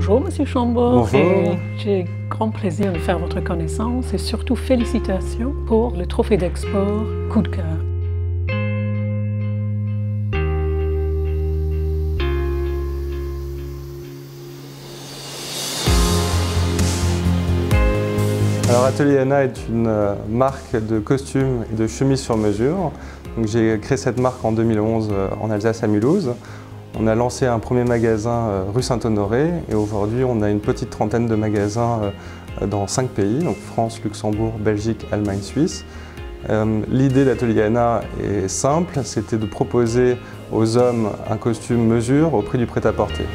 Bonjour Monsieur Chambord. Bonjour. J'ai grand plaisir de faire votre connaissance et surtout félicitations pour le trophée d'export Coup de cœur. Alors Atelier Anna est une marque de costumes et de chemises sur mesure. J'ai créé cette marque en 2011 en Alsace à Mulhouse. On a lancé un premier magasin rue Saint-Honoré et aujourd'hui on a une petite trentaine de magasins dans 5 pays, donc France, Luxembourg, Belgique, Allemagne, Suisse. L'idée d'Atelier Anna est simple, c'était de proposer aux hommes un costume mesure au prix du prêt-à-porter.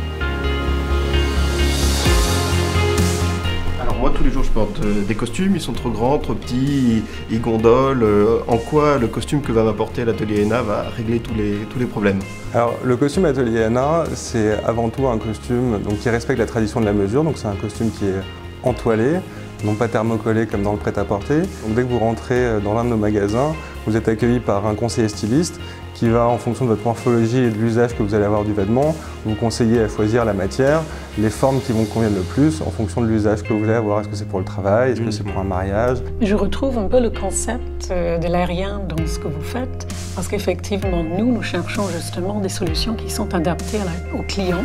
Moi, tous les jours, je porte des costumes, ils sont trop grands, trop petits, ils gondolent. En quoi le costume que va m'apporter l'Atelier Anna va régler tous les problèmes? Alors, le costume Atelier Anna, c'est avant tout un costume qui respecte la tradition de la mesure. Donc, c'est un costume qui est entoilé, non pas thermocollé comme dans le prêt-à-porter. Donc, dès que vous rentrez dans l'un de nos magasins, vous êtes accueilli par un conseiller styliste qui va, en fonction de votre morphologie et de l'usage que vous allez avoir du vêtement, vous conseiller à choisir la matière, les formes qui vous conviennent le plus en fonction de l'usage que vous voulez avoir. Est-ce que c'est pour le travail? Est-ce que c'est pour un mariage? Je retrouve un peu le concept de l'aérien dans ce que vous faites, parce qu'effectivement, nous cherchons justement des solutions qui sont adaptées au client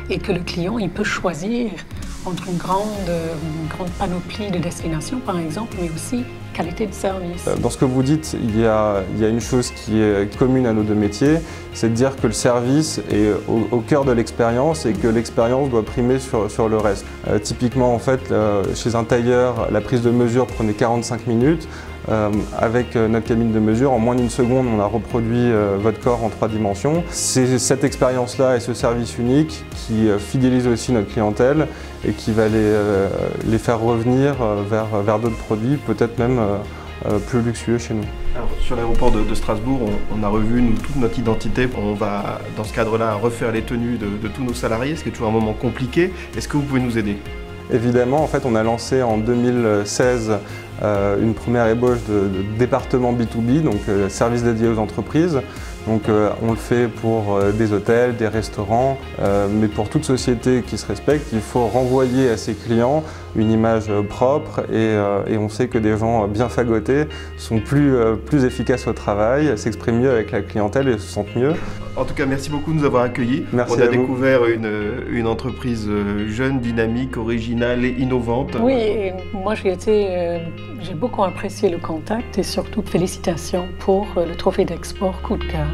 et que le client il peut choisir entre une grande panoplie de destinations, par exemple, mais aussi qualité de service. Dans ce que vous dites, il y a une chose qui est commune à nos deux métiers, c'est de dire que le service est au cœur de l'expérience et que l'expérience doit primer sur le reste. Typiquement, en fait, chez un tailleur, la prise de mesure prenait 45 minutes. Avec notre cabine de mesure, en moins d'une seconde, on a reproduit votre corps en 3 dimensions. C'est cette expérience-là et ce service unique qui fidélise aussi notre clientèle et qui va les faire revenir vers d'autres produits, peut-être même plus luxueux chez nous. Alors, sur l'aéroport de Strasbourg, on a revu toute notre identité. On va, dans ce cadre-là, refaire les tenues de tous nos salariés, ce qui est toujours un moment compliqué. Est-ce que vous pouvez nous aider? Évidemment, en fait, on a lancé en 2016 une première ébauche de département B2B, donc service dédié aux entreprises. Donc on le fait pour des hôtels, des restaurants, mais pour toute société qui se respecte, il faut renvoyer à ses clients une image propre et on sait que des gens bien fagotés sont plus efficaces au travail, s'expriment mieux avec la clientèle et se sentent mieux. En tout cas, merci beaucoup de nous avoir accueillis. Merci on a à vous. découvert une entreprise jeune, dynamique, originale et innovante. Oui, et moi j'ai beaucoup apprécié le contact et surtout félicitations pour le trophée d'export Coup de cœur.